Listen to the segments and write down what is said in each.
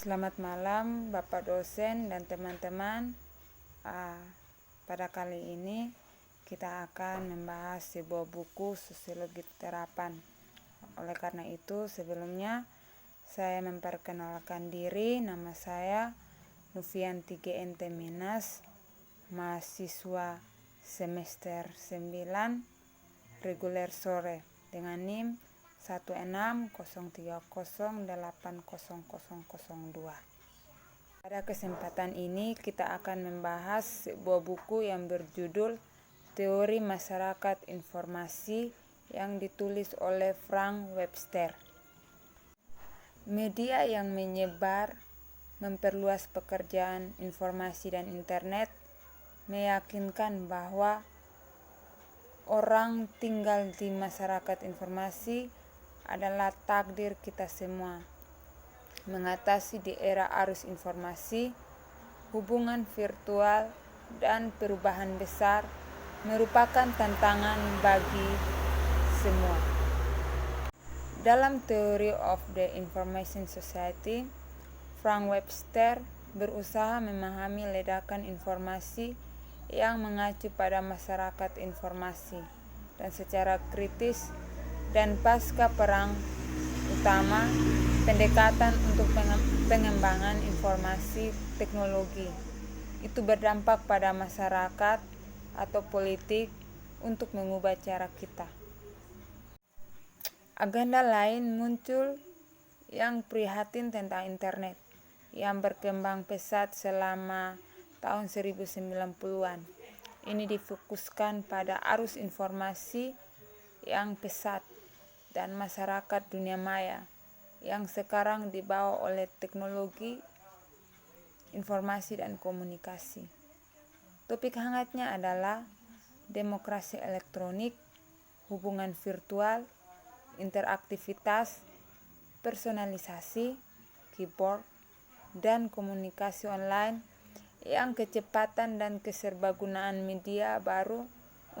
Selamat malam Bapak dosen dan teman-teman. Pada kali ini kita akan membahas sebuah buku sosiologi terapan. Oleh karena itu sebelumnya saya memperkenalkan diri. Nama saya Nufianti GNT Minas, mahasiswa semester 9 reguler sore dengan NIM 160308002. Pada kesempatan ini kita akan membahas sebuah buku yang berjudul Teori Masyarakat Informasi yang ditulis oleh Frank Webster. Media yang menyebar, memperluas pekerjaan informasi dan internet meyakinkan bahwa orang tinggal di masyarakat informasi adalah takdir kita semua. Mengatasi di era arus informasi, hubungan virtual, dan perubahan besar merupakan tantangan bagi semua. Dalam Theory of the Information Society, Frank Webster berusaha memahami ledakan informasi yang mengacu pada masyarakat informasi dan secara kritis dan pasca perang utama pendekatan untuk pengembangan informasi teknologi itu berdampak pada masyarakat atau politik untuk mengubah cara kita. Agenda lain muncul yang prihatin tentang internet yang berkembang pesat selama tahun 1090-an. Ini difokuskan pada arus informasi yang pesat dan masyarakat dunia maya yang sekarang dibawa oleh teknologi informasi dan komunikasi. Topik hangatnya adalah demokrasi elektronik, hubungan virtual, interaktivitas, personalisasi, keyboard, dan komunikasi online yang kecepatan dan keserbagunaan media baru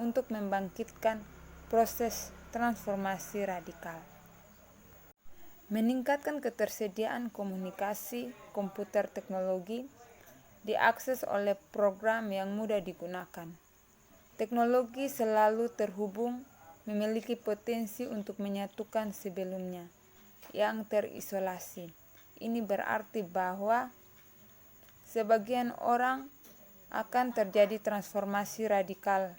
untuk membangkitkan proses transformasi radikal. Meningkatkan ketersediaan komunikasi komputer teknologi diakses oleh program yang mudah digunakan. Teknologi selalu terhubung, memiliki potensi untuk menyatukan sebelumnya yang terisolasi. Ini berarti bahwa sebagian orang akan terjadi transformasi radikal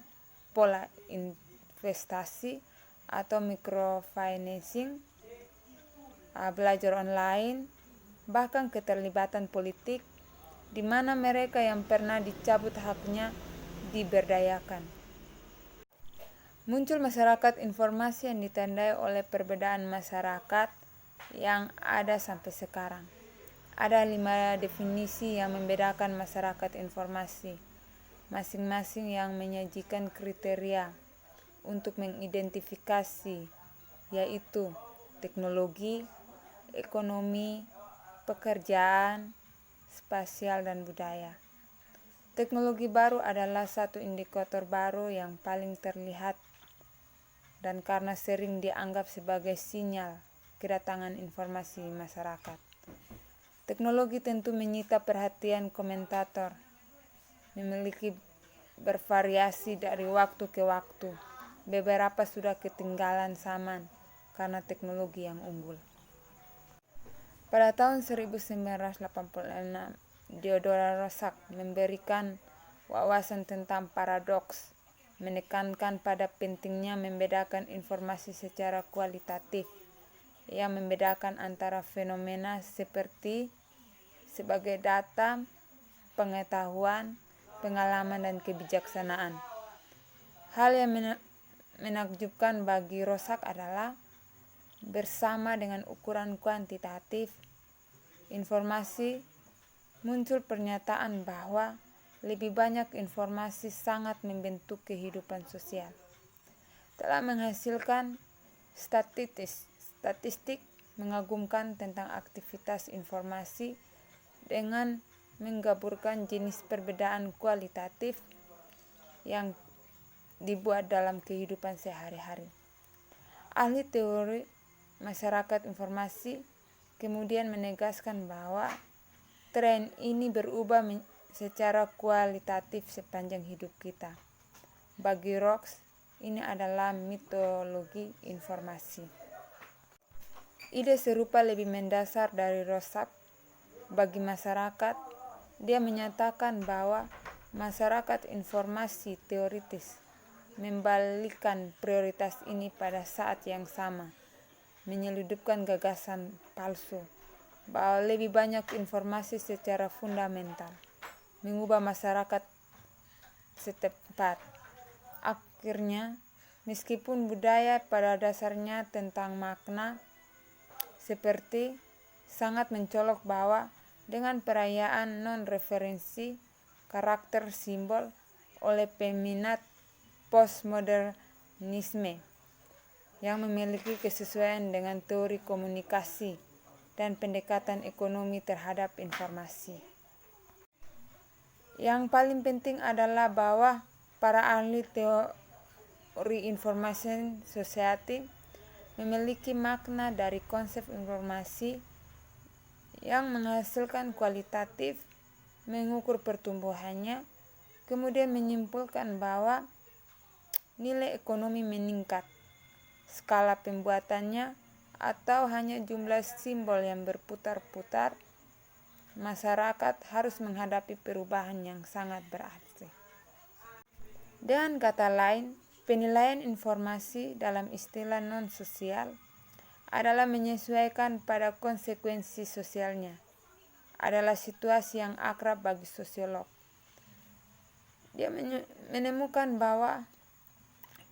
pola investasi atau microfinancing, belajar online, bahkan keterlibatan politik di mana mereka yang pernah dicabut haknya diberdayakan. Muncul masyarakat informasi yang ditandai oleh perbedaan masyarakat yang ada sampai sekarang. Ada 5 definisi yang membedakan masyarakat informasi, masing-masing yang menyajikan kriteria untuk mengidentifikasi, yaitu teknologi, ekonomi, pekerjaan, spasial, dan budaya. Teknologi baru adalah satu indikator baru yang paling terlihat dan karena sering dianggap sebagai sinyal kedatangan informasi masyarakat. Teknologi tentu menyita perhatian komentator, memiliki bervariasi dari waktu ke waktu. Beberapa sudah ketinggalan zaman karena teknologi yang unggul. Pada tahun 1986, Theodore Roosevelt memberikan wawasan tentang paradoks, menekankan pada pentingnya membedakan informasi secara kualitatif, yang membedakan antara fenomena sebagai data, pengetahuan, pengalaman, dan kebijaksanaan. Hal yang menakjubkan bagi Roosevelt adalah bersama dengan ukuran kuantitatif informasi muncul pernyataan bahwa lebih banyak informasi sangat membentuk kehidupan sosial. Telah menghasilkan statistik mengagumkan tentang aktivitas informasi dengan menggabungkan jenis perbedaan kualitatif yang dibuat dalam kehidupan sehari-hari. Ahli teori masyarakat informasi kemudian menegaskan bahwa tren ini berubah secara kualitatif sepanjang hidup kita. Bagi Rox, ini adalah mitologi informasi. Ide serupa lebih mendasar dari Rorschach. Bagi masyarakat, dia menyatakan bahwa masyarakat informasi teoritis membalikkan prioritas ini pada saat yang sama, menyeludupkan gagasan palsu bahwa lebih banyak informasi secara fundamental, mengubah masyarakat setempat. Akhirnya, meskipun budaya pada dasarnya tentang makna, seperti sangat mencolok bahwa dengan perayaan non-referensi karakter simbol oleh peminat postmodernisme yang memiliki kesesuaian dengan teori komunikasi dan pendekatan ekonomi terhadap informasi. Yang paling penting adalah bahwa para ahli teori information society memiliki makna dari konsep informasi yang menghasilkan kualitatif, mengukur pertumbuhannya, kemudian menyimpulkan bahwa nilai ekonomi meningkat, skala pembuatannya, atau hanya jumlah simbol yang berputar-putar, masyarakat harus menghadapi perubahan yang sangat berarti. Dengan kata lain, penilaian informasi dalam istilah non-sosial adalah menyesuaikan pada konsekuensi sosialnya, adalah situasi yang akrab bagi sosiolog. Dia menemukan bahwa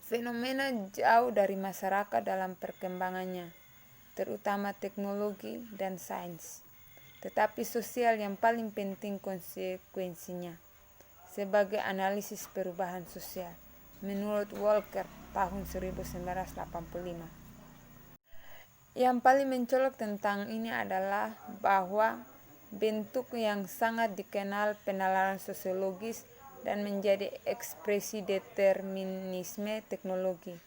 fenomena jauh dari masyarakat dalam perkembangannya, terutama teknologi dan sains, tetapi sosial yang paling penting konsekuensinya, sebagai analisis perubahan sosial, menurut Walker tahun 1985. Yang paling mencolok tentang ini adalah bahwa bentuk yang sangat dikenal penalaran sosiologis dan menjadi ekspresi determinisme teknologi,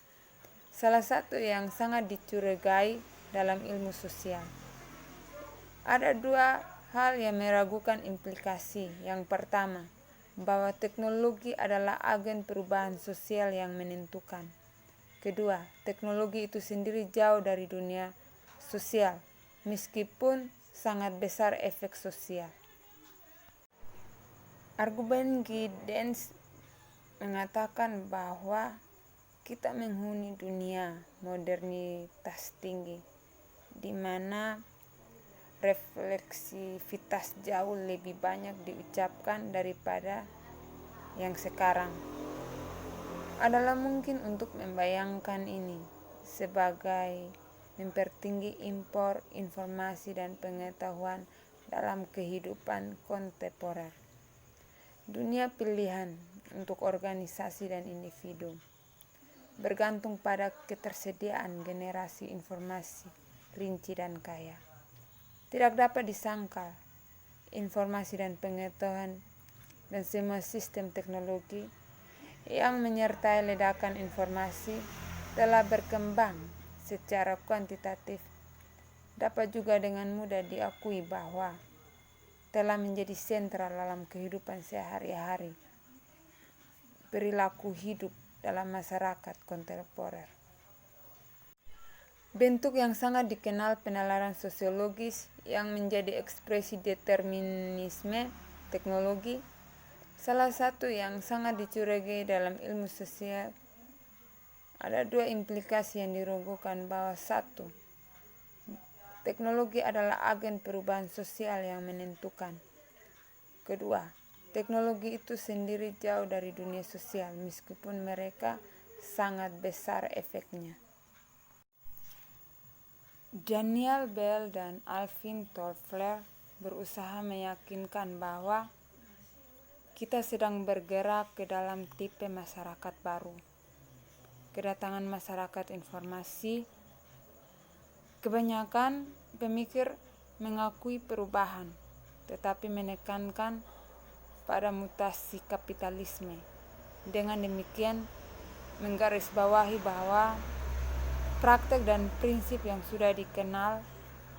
salah satu yang sangat dicurigai dalam ilmu sosial. Ada dua hal yang meragukan implikasi. Yang pertama, bahwa teknologi adalah agen perubahan sosial yang menentukan. Kedua, teknologi itu sendiri jauh dari dunia sosial, meskipun sangat besar efek sosial. Argumen Giddens mengatakan bahwa kita menghuni dunia modernitas tinggi, di mana refleksivitas jauh lebih banyak diucapkan daripada yang sekarang. Adalah mungkin untuk membayangkan ini sebagai mempertinggi impor informasi dan pengetahuan dalam kehidupan kontemporer. Dunia pilihan untuk organisasi dan individu bergantung pada ketersediaan generasi informasi rinci dan kaya. Tidak dapat disangkal, informasi dan pengetahuan dan semua sistem teknologi yang menyertai ledakan informasi telah berkembang secara kuantitatif, dapat juga dengan mudah diakui bahwa telah menjadi sentral dalam kehidupan sehari-hari, perilaku hidup dalam masyarakat kontemporer. Bentuk yang sangat dikenal penalaran sosiologis yang menjadi ekspresi determinisme teknologi, salah satu yang sangat dicurigai dalam ilmu sosial. Ada dua implikasi yang diragukan bahwa satu, teknologi adalah agen perubahan sosial yang menentukan. Kedua, teknologi itu sendiri jauh dari dunia sosial meskipun mereka sangat besar efeknya. Daniel Bell dan Alvin Toffler berusaha meyakinkan bahwa kita sedang bergerak ke dalam tipe masyarakat baru. Kedatangan masyarakat informasi, kebanyakan pemikir mengakui perubahan, tetapi menekankan pada mutasi kapitalisme. Dengan demikian, menggarisbawahi bahwa praktek dan prinsip yang sudah dikenal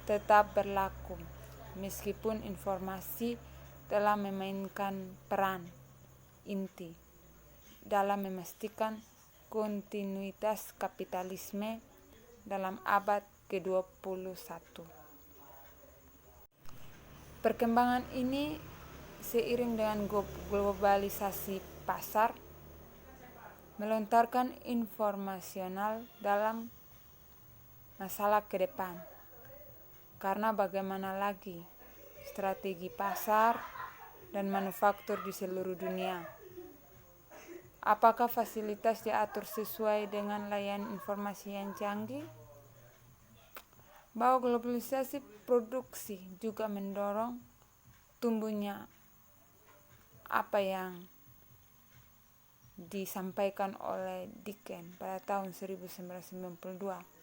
tetap berlaku, meskipun informasi telah memainkan peran inti dalam memastikan kontinuitas kapitalisme dalam abad ke-21. Perkembangan ini seiring dengan globalisasi pasar melontarkan informasional dalam masalah ke depan. Karena bagaimana lagi strategi pasar dan manufaktur di seluruh dunia? Apakah fasilitas diatur sesuai dengan layanan informasi yang canggih? Bahwa globalisasi produksi juga mendorong tumbuhnya apa yang disampaikan oleh Dickens pada tahun 1992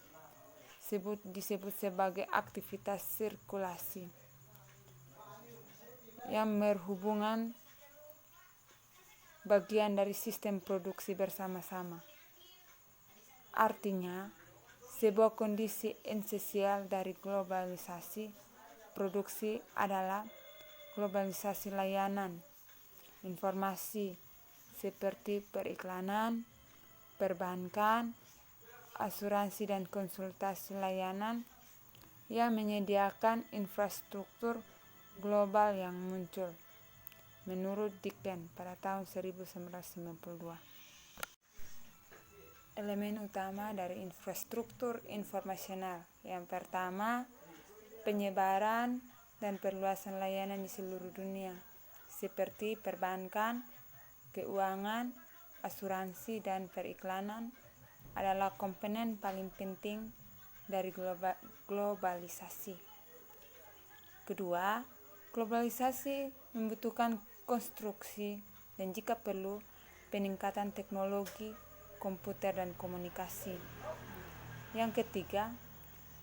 disebut sebagai aktivitas sirkulasi yang berhubungan bagian dari sistem produksi bersama-sama. Artinya, sebuah kondisi esensial dari globalisasi produksi adalah globalisasi layanan informasi seperti periklanan, perbankan, asuransi dan konsultasi layanan yang menyediakan infrastruktur global yang muncul, menurut Dickens pada tahun 1992. Elemen utama dari infrastruktur informasional. Yang pertama, penyebaran dan perluasan layanan di seluruh dunia, seperti perbankan, keuangan, asuransi, dan periklanan adalah komponen paling penting dari globalisasi. Kedua, globalisasi membutuhkan konstruksi dan jika perlu peningkatan teknologi komputer dan komunikasi. Yang ketiga,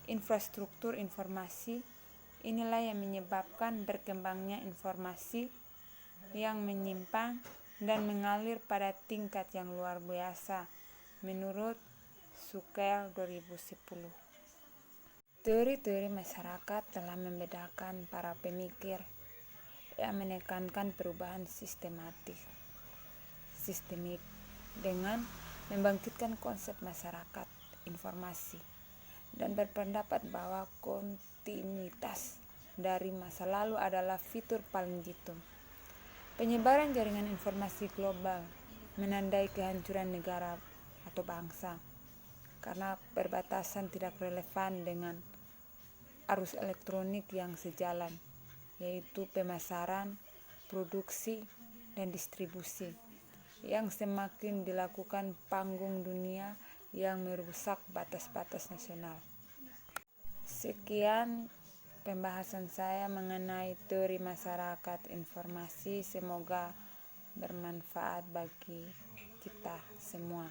infrastruktur informasi. Inilah yang menyebabkan berkembangnya informasi yang menyimpang dan mengalir pada tingkat yang luar biasa, menurut Zuckel 2010. Teori-teori masyarakat telah membedakan para pemikir yang menekankan perubahan sistemik dengan membangkitkan konsep masyarakat informasi dan berpendapat bahwa kontinuitas dari masa lalu adalah fitur paling jitu. Penyebaran jaringan informasi global menandai kehancuran negara atau bangsa karena perbatasan tidak relevan dengan arus elektronik yang sejalan, yaitu pemasaran, produksi, dan distribusi yang semakin dilakukan panggung dunia yang merusak batas-batas nasional. Sekian pembahasan saya mengenai teori masyarakat informasi. Semoga bermanfaat bagi kita semua.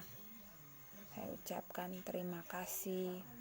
Saya ucapkan terima kasih.